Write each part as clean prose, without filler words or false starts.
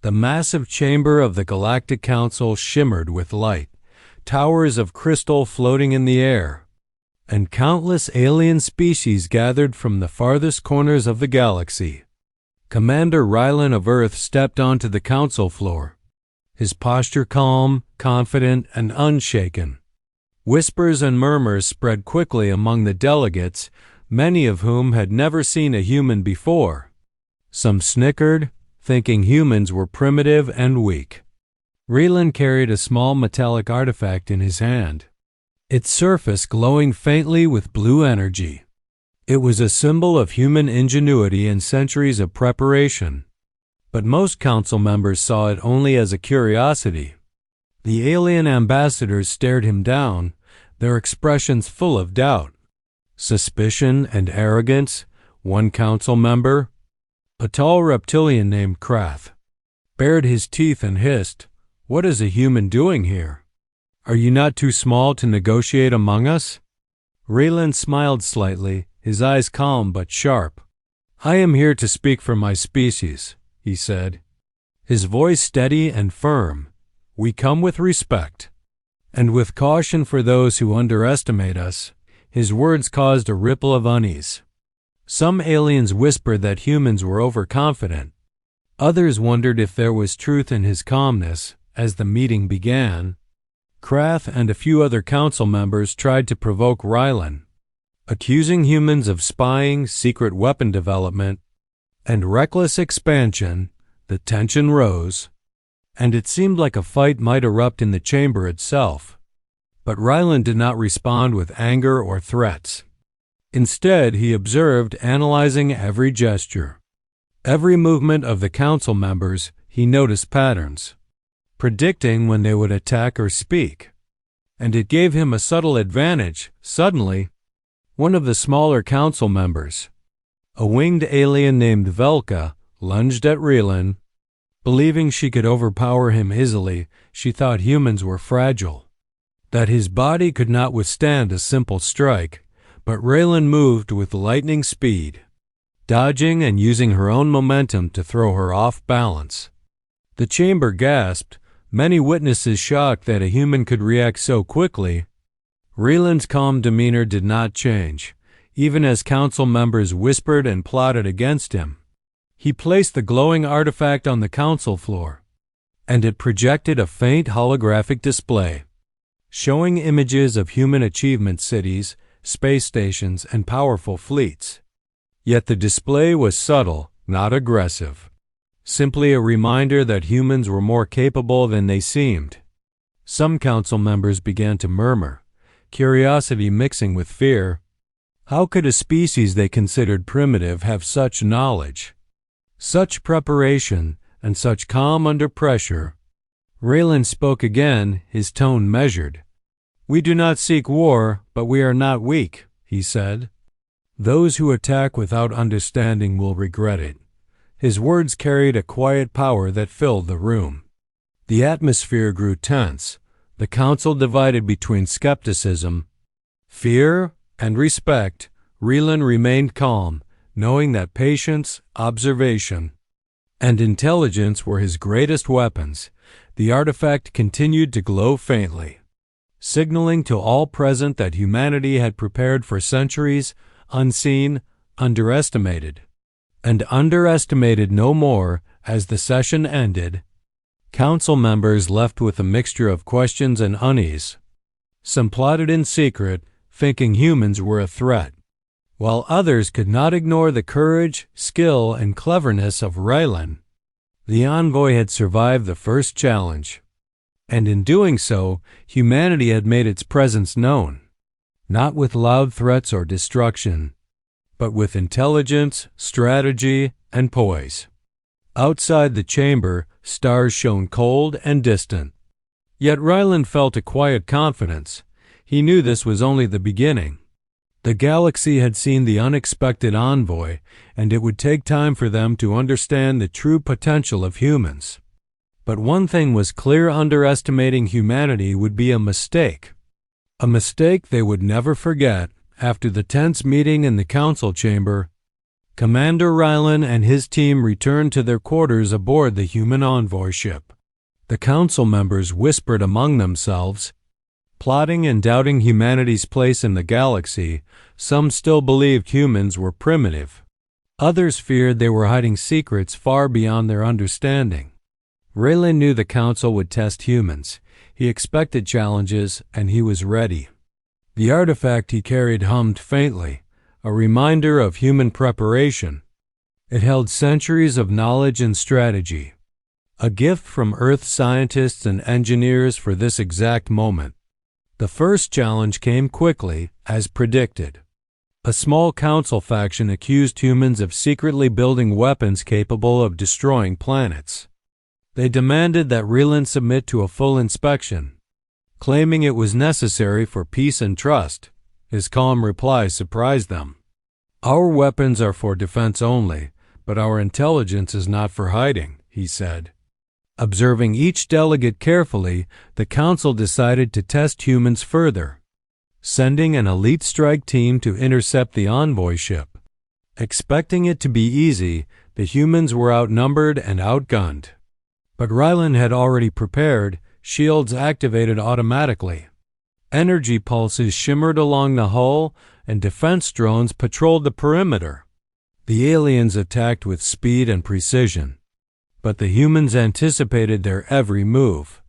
The massive chamber of the Galactic Council shimmered with light, towers of crystal floating in the air, and countless alien species gathered from the farthest corners of the galaxy. Commander Rylan of Earth stepped onto the council floor, his posture calm, confident, and unshaken. Whispers and murmurs spread quickly among the delegates, many of whom had never seen a human before. Some snickered, thinking humans were primitive and weak. Rylan carried a small metallic artifact in his hand, its surface glowing faintly with blue energy. It was a symbol of human ingenuity and centuries of preparation, but most council members saw it only as a curiosity. The alien ambassadors stared him down, their expressions full of doubt, suspicion, and arrogance. One council member, a tall reptilian named Crave, bared his teeth and hissed, "What is a human doing here? Are you not too small to negotiate among us?" Rylan smiled slightly, his eyes calm but sharp. "I am here to speak for my species," he said, his voice steady and firm. "We come with respect, and with caution for those who underestimate us." His words caused a ripple of unease. Some aliens whispered that humans were overconfident. Others wondered if there was truth in his calmness. As the meeting began, Krath and a few other council members tried to provoke Rylan, accusing humans of spying, secret weapon development, and reckless expansion. The tension rose, and it seemed like a fight might erupt in the chamber itself. But Rylan did not respond with anger or threats. Instead, he observed, analyzing every gesture, every movement of the council members. He noticed patterns, predicting when they would attack or speak. And it gave him a subtle advantage. Suddenly, one of the smaller council members, a winged alien named Velka, lunged at Rylan. Believing she could overpower him easily, she thought humans were fragile, that his body could not withstand a simple strike. But Rylan moved with lightning speed, dodging and using her own momentum to throw her off balance. The chamber gasped, many witnesses shocked that a human could react so quickly. Rylan's calm demeanor did not change, even as council members whispered and plotted against him. He placed the glowing artifact on the council floor, and it projected a faint holographic display, showing images of human achievement cities, space stations, and powerful fleets. Yet the display was subtle, not aggressive, simply a reminder that humans were more capable than they seemed. Some council members began to murmur, curiosity mixing with fear. How could a species they considered primitive have such knowledge, such preparation, and such calm under pressure? Rylan spoke again, his tone measured. "We do not seek war, but we are not weak," he said. "Those who attack without understanding will regret it." His words carried a quiet power that filled the room. The atmosphere grew tense, the council divided between skepticism, fear, and respect. Rylan remained calm, knowing that patience, observation, and intelligence were his greatest weapons. The artifact continued to glow faintly, signaling to all present that humanity had prepared for centuries, unseen, underestimated, and underestimated no more. As the session ended, council members left with a mixture of questions and unease. Some plotted in secret, thinking humans were a threat, while others could not ignore the courage, skill, and cleverness of Rylan. The envoy had survived the first challenge, and in doing so, humanity had made its presence known, not with loud threats or destruction, but with intelligence, strategy, and poise. Outside the chamber, stars shone cold and distant. Yet Rylan felt a quiet confidence. He knew this was only the beginning. The galaxy had seen the unexpected envoy, and it would take time for them to understand the true potential of humans. But one thing was clear: underestimating humanity would be a mistake they would never forget. After the tense meeting in the council chamber, Commander Rylan and his team returned to their quarters aboard the human envoy ship. The council members whispered among themselves, plotting and doubting humanity's place in the galaxy. Some still believed humans were primitive. Others feared they were hiding secrets far beyond their understanding. Raylan knew the council would test humans. He expected challenges, and he was ready. The artifact he carried hummed faintly, a reminder of human preparation. It held centuries of knowledge and strategy, a gift from Earth scientists and engineers for this exact moment. The first challenge came quickly, as predicted. A small council faction accused humans of secretly building weapons capable of destroying planets. They demanded that Raylan submit to a full inspection, claiming it was necessary for peace and trust. His calm reply surprised them. "Our weapons are for defense only, but our intelligence is not for hiding," he said. Observing each delegate carefully, the council decided to test humans further, sending an elite strike team to intercept the envoy ship. Expecting it to be easy, the humans were outnumbered and outgunned. But Rylan had already prepared, shields activated automatically. Energy pulses shimmered along the hull, and defense drones patrolled the perimeter. The aliens attacked with speed and precision, but the humans anticipated their every move.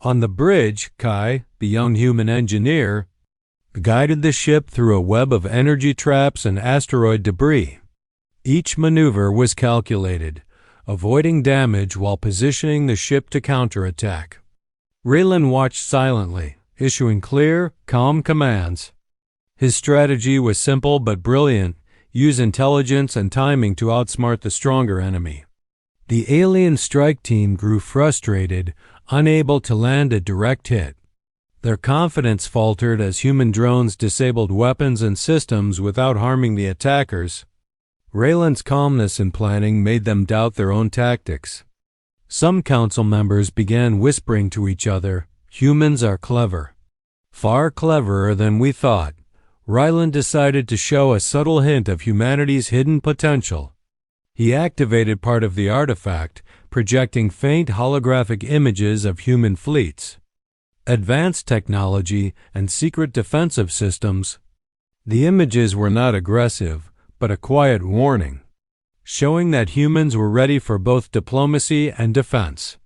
On the bridge, Kai, the young human engineer, guided the ship through a web of energy traps and asteroid debris. Each maneuver was calculated, avoiding damage while positioning the ship to counterattack. Raylan watched silently, issuing clear, calm commands. His strategy was simple but brilliant: use intelligence and timing to outsmart the stronger enemy. The alien strike team grew frustrated, unable to land a direct hit. Their confidence faltered as human drones disabled weapons and systems without harming the attackers. Raylan's calmness in planning made them doubt their own tactics. Some council members began whispering to each other, "Humans are clever. Far cleverer than we thought." Rylan decided to show a subtle hint of humanity's hidden potential. He activated part of the artifact, projecting faint holographic images of human fleets, advanced technology, and secret defensive systems. The images were not aggressive, but a quiet warning, showing that humans were ready for both diplomacy and defense.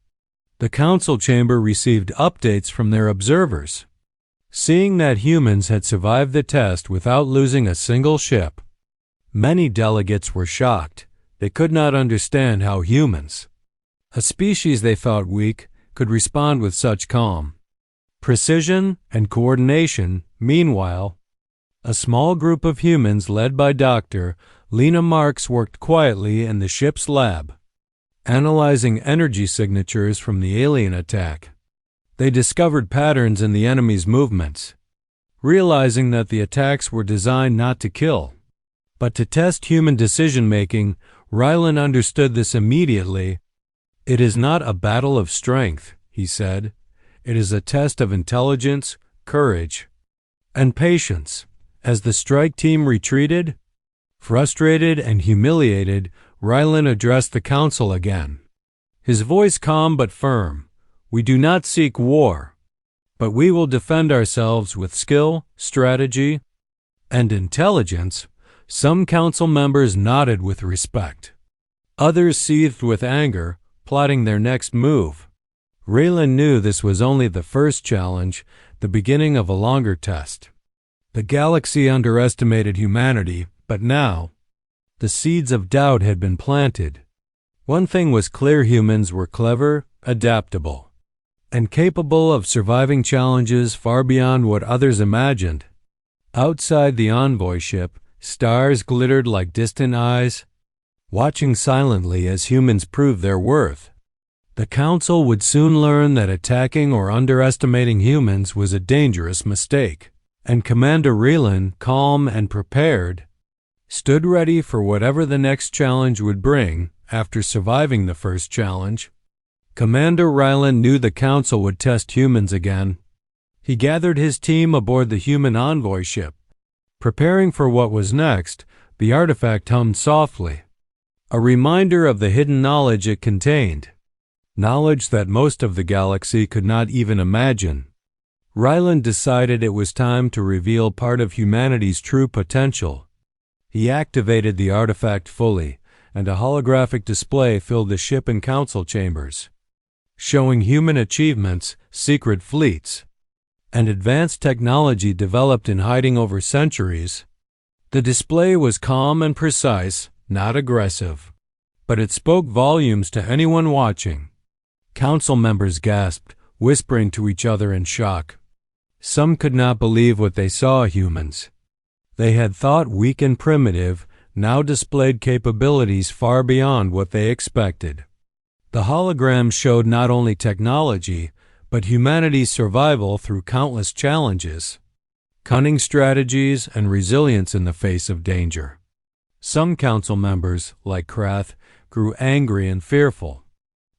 The council chamber received updates from their observers, seeing that humans had survived the test without losing a single ship. Many delegates were shocked. They could not understand how humans, a species they thought weak, could respond with such calm, precision, and coordination. Meanwhile, a small group of humans led by Dr. Lena Marks worked quietly in the ship's lab, analyzing energy signatures from the alien attack. They discovered patterns in the enemy's movements, realizing that the attacks were designed not to kill, but to test human decision-making. Rylan understood this immediately. "It is not a battle of strength," he said. "It is a test of intelligence, courage, and patience." As the strike team retreated, frustrated and humiliated, Rylan addressed the council again, his voice calm but firm. "We do not seek war, but we will defend ourselves with skill, strategy, and intelligence." Some council members nodded with respect. Others seethed with anger, plotting their next move. Raylan knew this was only the first challenge, the beginning of a longer test. The galaxy underestimated humanity, but now, the seeds of doubt had been planted. One thing was clear: humans were clever, adaptable, and capable of surviving challenges far beyond what others imagined. Outside the envoy ship, stars glittered like distant eyes, watching silently as humans proved their worth. The council would soon learn that attacking or underestimating humans was a dangerous mistake, and Commander Raylan, calm and prepared, stood ready for whatever the next challenge would bring. After surviving the first challenge, Commander Raylan knew the council would test humans again. He gathered his team aboard the human envoy ship, Preparing for what was next, the artifact hummed softly, a reminder of the hidden knowledge it contained, knowledge that most of the galaxy could not even imagine. Ryland decided it was time to reveal part of humanity's true potential. He activated the artifact fully, and a holographic display filled the ship and council chambers, showing human achievements, secret fleets, and advanced technology developed in hiding over centuries. The display was calm and precise, not aggressive, but it spoke volumes to anyone watching. Council members gasped, whispering to each other in shock. Some could not believe what they saw. Humans they had thought weak and primitive now displayed capabilities far beyond what they expected. The hologram showed not only technology, but humanity's survival through countless challenges, cunning strategies, and resilience in the face of danger. Some council members, like Krath, grew angry and fearful,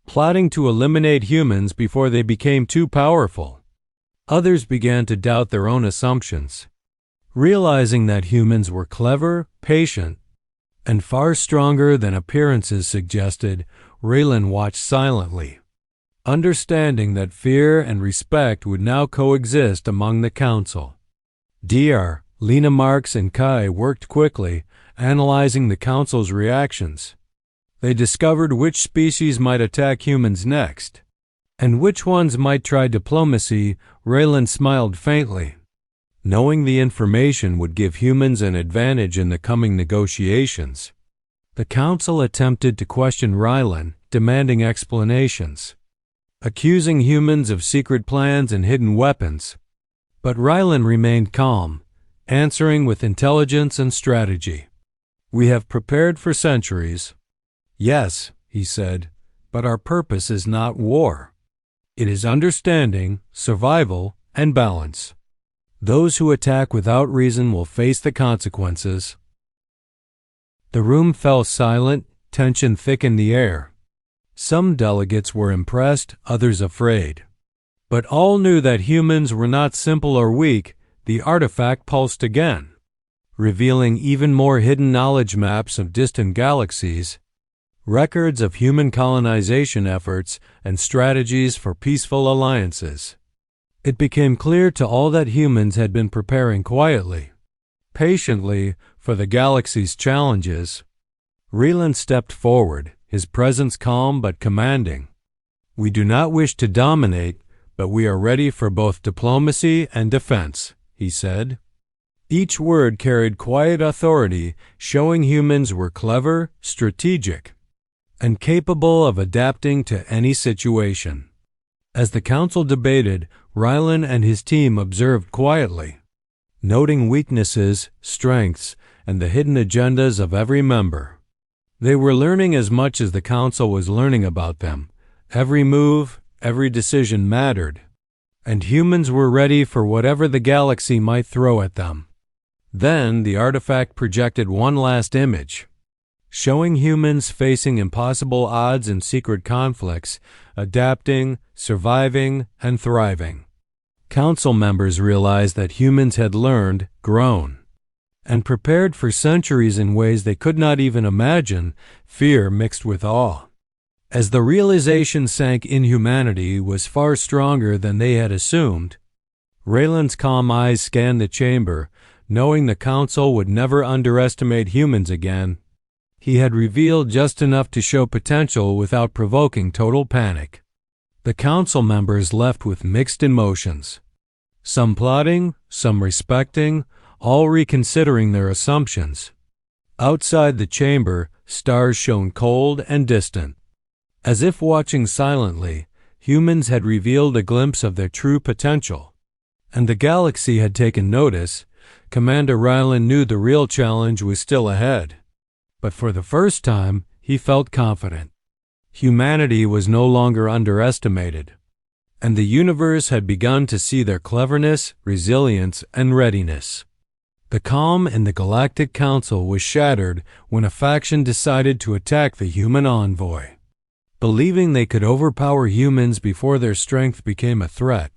plotting to eliminate humans before they became too powerful. Others began to doubt their own assumptions, realizing that humans were clever, patient, and far stronger than appearances suggested. Raylan watched silently, understanding that fear and respect would now coexist among the council. Dr. Lena Marks and Kai worked quickly, analyzing the council's reactions. They discovered which species might attack humans next, and which ones might try diplomacy. Raylan smiled faintly, knowing the information would give humans an advantage in the coming negotiations. The council attempted to question Raylan, demanding explanations, accusing humans of secret plans and hidden weapons. But Raylan remained calm, answering with intelligence and strategy. "We have prepared for centuries." "Yes," he said, "but our purpose is not war. It is understanding, survival, and balance. Those who attack without reason will face the consequences." The room fell silent, tension thick in the air. Some delegates were impressed, others afraid. But all knew that humans were not simple or weak. The artifact pulsed again, revealing even more hidden knowledge maps of distant galaxies, records of human colonization efforts, and strategies for peaceful alliances. It became clear to all that humans had been preparing quietly, patiently, for the galaxy's challenges. Raylan stepped forward, his presence calm but commanding. "We do not wish to dominate, but we are ready for both diplomacy and defense," he said. Each word carried quiet authority, showing humans were clever, strategic, and capable of adapting to any situation. As the council debated, Raylan and his team observed quietly, noting weaknesses, strengths, and the hidden agendas of every member. They were learning as much as the council was learning about them. Every move, every decision mattered, and humans were ready for whatever the galaxy might throw at them. Then the artifact projected one last image, showing humans facing impossible odds in secret conflicts, adapting, surviving, and thriving. Council members realized that humans had learned, grown, and prepared for centuries in ways they could not even imagine. Fear mixed with awe, as the realization sank in humanity was far stronger than they had assumed. Raylan's calm eyes scanned the chamber, knowing the council would never underestimate humans again. He had revealed just enough to show potential without provoking total panic. The council members left with mixed emotions, some plotting, some respecting, all reconsidering their assumptions. Outside the chamber, stars shone cold and distant. As if watching silently, humans had revealed a glimpse of their true potential. And the galaxy had taken notice. Commander Raylan knew the real challenge was still ahead. But for the first time, he felt confident. Humanity was no longer underestimated, and the universe had begun to see their cleverness, resilience, and readiness. The calm in the Galactic Council was shattered when a faction decided to attack the human envoy. Believing they could overpower humans before their strength became a threat,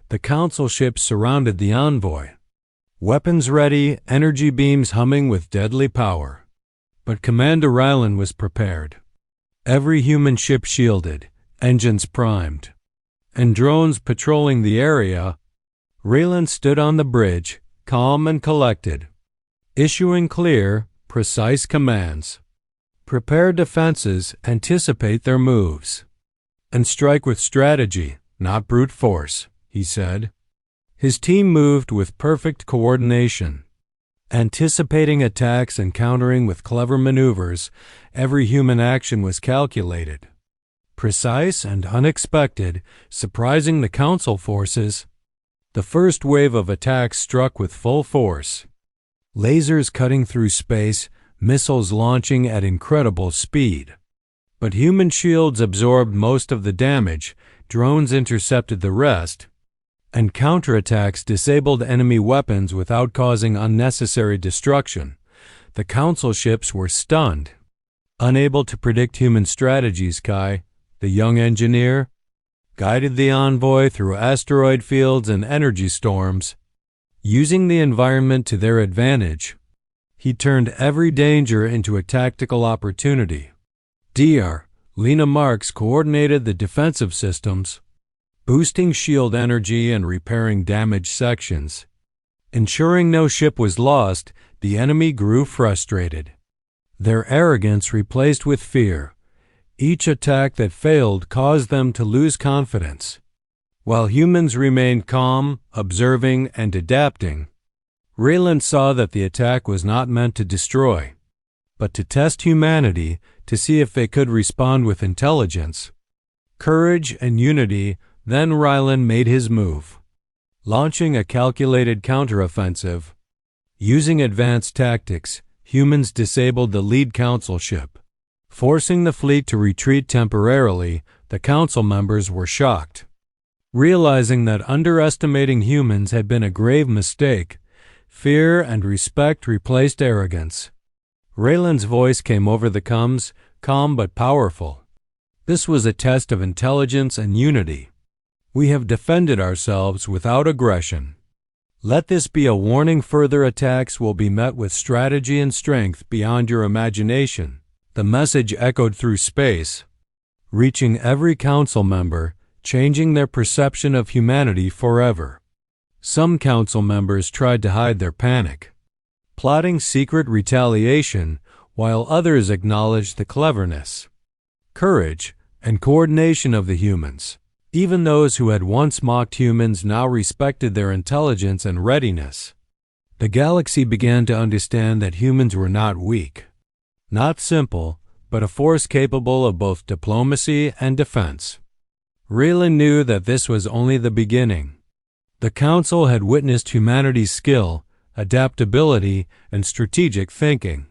the council ships surrounded the envoy. Weapons ready, energy beams humming with deadly power. But Commander Rylan was prepared. Every human ship shielded, engines primed, and drones patrolling the area. Raylan stood on the bridge, calm and collected, issuing clear, precise commands. Prepare defenses, anticipate their moves, and strike with strategy, not brute force, he said. His team moved with perfect coordination, anticipating attacks and countering with clever maneuvers. Every human action was calculated, precise and unexpected, surprising the Council forces. The first wave of attacks struck with full force. Lasers cutting through space, missiles launching at incredible speed. But human shields absorbed most of the damage, drones intercepted the rest, and counterattacks disabled enemy weapons without causing unnecessary destruction. The Council ships were stunned, unable to predict human strategies. Kai, the young engineer, guided the Envoy through asteroid fields and energy storms. Using the environment to their advantage, he turned every danger into a tactical opportunity. Dr. Lena Marks coordinated the defensive systems, boosting shield energy and repairing damaged sections. Ensuring no ship was lost, the enemy grew frustrated, their arrogance replaced with fear. Each attack that failed caused them to lose confidence. While humans remained calm, observing, and adapting, Raylan saw that the attack was not meant to destroy, but to test humanity, to see if they could respond with intelligence, courage, and unity. Then Raylan made his move, launching a calculated counteroffensive. Using advanced tactics, humans disabled the lead Council ship, forcing the fleet to retreat temporarily. The Council members were shocked, realizing that underestimating humans had been a grave mistake. Fear and respect replaced arrogance. Raylan's voice came over the comms, calm but powerful. This was a test of intelligence and unity. We have defended ourselves without aggression. Let this be a warning. Further attacks will be met with strategy and strength beyond your imagination. The message echoed through space, reaching every Council member, changing their perception of humanity forever. Some Council members tried to hide their panic, plotting secret retaliation, while others acknowledged the cleverness, courage, and coordination of the humans. Even those who had once mocked humans now respected their intelligence and readiness. The galaxy began to understand that humans were not weak, not simple, but a force capable of both diplomacy and defense. Raylan knew that this was only the beginning. The Council had witnessed humanity's skill, adaptability, and strategic thinking.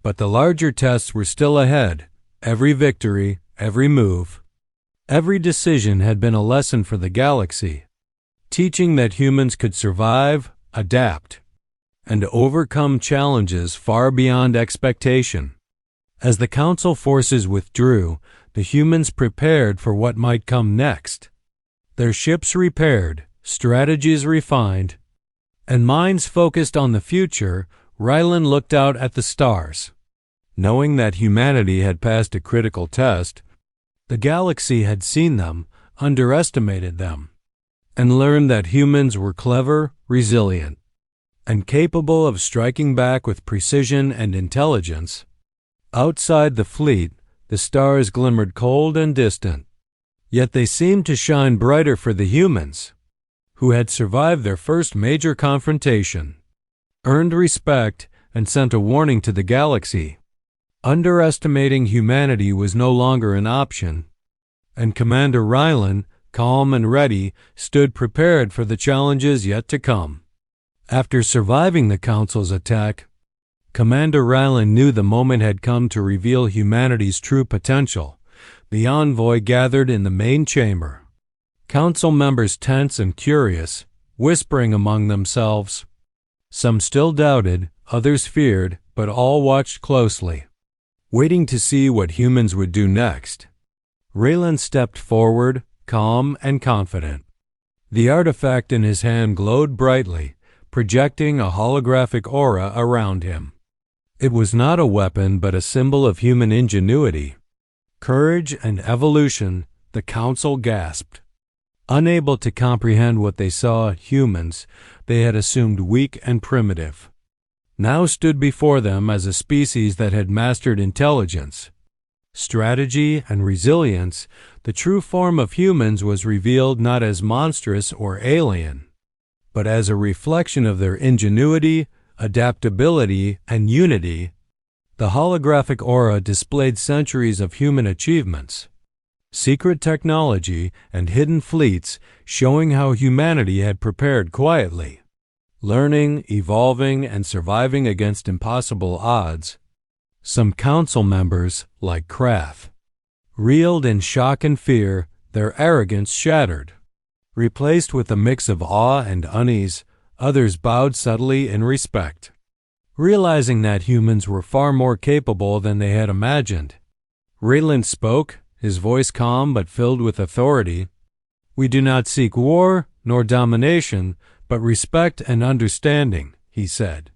But the larger tests were still ahead. Every victory, every move, every decision had been a lesson for the galaxy, teaching that humans could survive, adapt, and overcome challenges far beyond expectation. As the Council forces withdrew, the humans prepared for what might come next. Their ships repaired, strategies refined, and minds focused on the future. Raylan looked out at the stars. Knowing that humanity had passed a critical test, the galaxy had seen them, underestimated them, and learned that humans were clever, resilient, and capable of striking back with precision and intelligence. Outside the fleet, the stars glimmered cold and distant, yet they seemed to shine brighter for the humans, who had survived their first major confrontation, earned respect, and sent a warning to the galaxy. Underestimating humanity was no longer an option, and Commander Raylan, calm and ready, stood prepared for the challenges yet to come. After surviving the Council's attack, Commander Raylan knew the moment had come to reveal humanity's true potential. The Envoy gathered in the main chamber, Council members tense and curious, whispering among themselves. Some still doubted, others feared, but all watched closely, waiting to see what humans would do next. Raylan stepped forward, calm and confident. The artifact in his hand glowed brightly, projecting a holographic aura around him. It was not a weapon but a symbol of human ingenuity, courage, and evolution. The council gasped. Unable to comprehend what they saw, humans they had assumed weak and primitive, now stood before them as a species that had mastered intelligence, strategy, and resilience. The true form of humans was revealed not as monstrous or alien, but as a reflection of their ingenuity, adaptability, and unity. The holographic aura displayed centuries of human achievements, secret technology, and hidden fleets, showing how humanity had prepared quietly, learning, evolving, and surviving against impossible odds. Some council members, like Crave, reeled in shock and fear, their arrogance shattered. Replaced with a mix of awe and unease, others bowed subtly in respect, realizing that humans were far more capable than they had imagined. Raylan spoke, his voice calm but filled with authority. "We do not seek war nor domination, but respect and understanding," he said.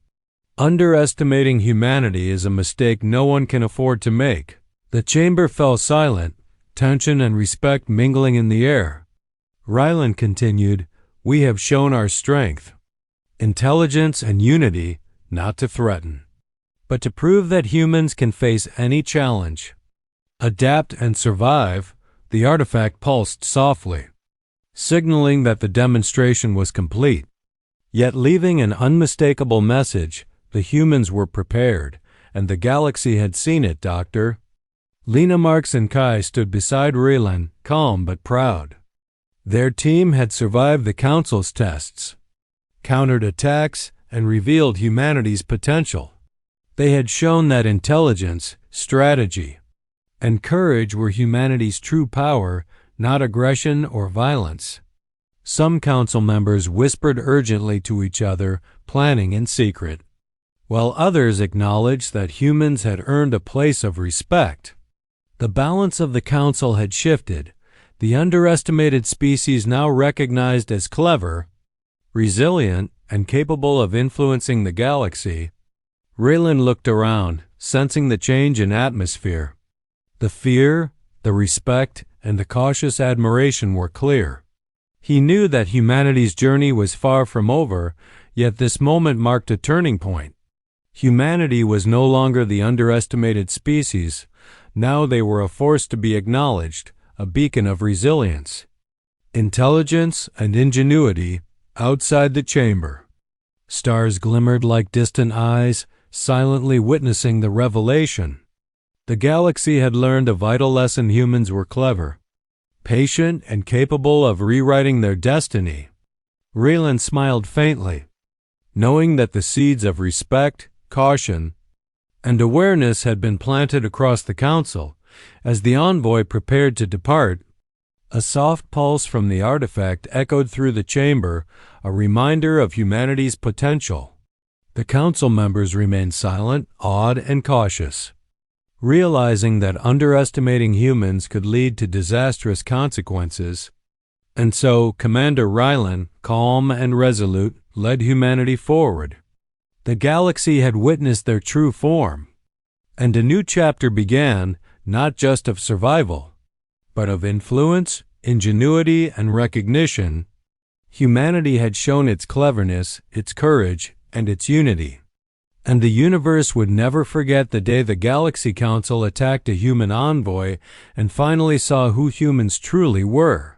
"Underestimating humanity is a mistake no one can afford to make." The chamber fell silent, tension and respect mingling in the air. Ryland continued, "We have shown our strength, intelligence, and unity, not to threaten, but to prove that humans can face any challenge, adapt, and survive." The artifact pulsed softly, signaling that the demonstration was complete, yet leaving an unmistakable message. The humans were prepared, and the galaxy had seen it, Doctor. Lena, Marks, and Kai stood beside Raylan, calm but proud. Their team had survived the Council's tests, countered attacks, and revealed humanity's potential. They had shown that intelligence, strategy, and courage were humanity's true power, not aggression or violence. Some council members whispered urgently to each other, planning in secret, while others acknowledged that humans had earned a place of respect. The balance of the council had shifted. The underestimated species now recognized as clever, resilient, and capable of influencing the galaxy. Raylan looked around, sensing the change in atmosphere. The fear, the respect, and the cautious admiration were clear. He knew that humanity's journey was far from over, yet this moment marked a turning point. Humanity was no longer the underestimated species. Now they were a force to be acknowledged, a beacon of resilience, intelligence, and ingenuity. Outside the chamber, stars glimmered like distant eyes, silently witnessing the revelation. The galaxy had learned a vital lesson: humans were clever, patient, and capable of rewriting their destiny. Raylan smiled faintly, knowing that the seeds of respect, caution, and awareness had been planted across the council. As the envoy prepared to depart, a soft pulse from the artifact echoed through the chamber, a reminder of humanity's potential. The council members remained silent, awed, and cautious, realizing that underestimating humans could lead to disastrous consequences. And so Commander Rylan, calm and resolute, led humanity forward. The galaxy had witnessed their true form, and a new chapter began, not just of survival, but of influence, ingenuity, and recognition. Humanity had shown its cleverness, its courage, and its unity, and the universe would never forget the day the Galaxy Council attacked a human envoy and finally saw who humans truly were.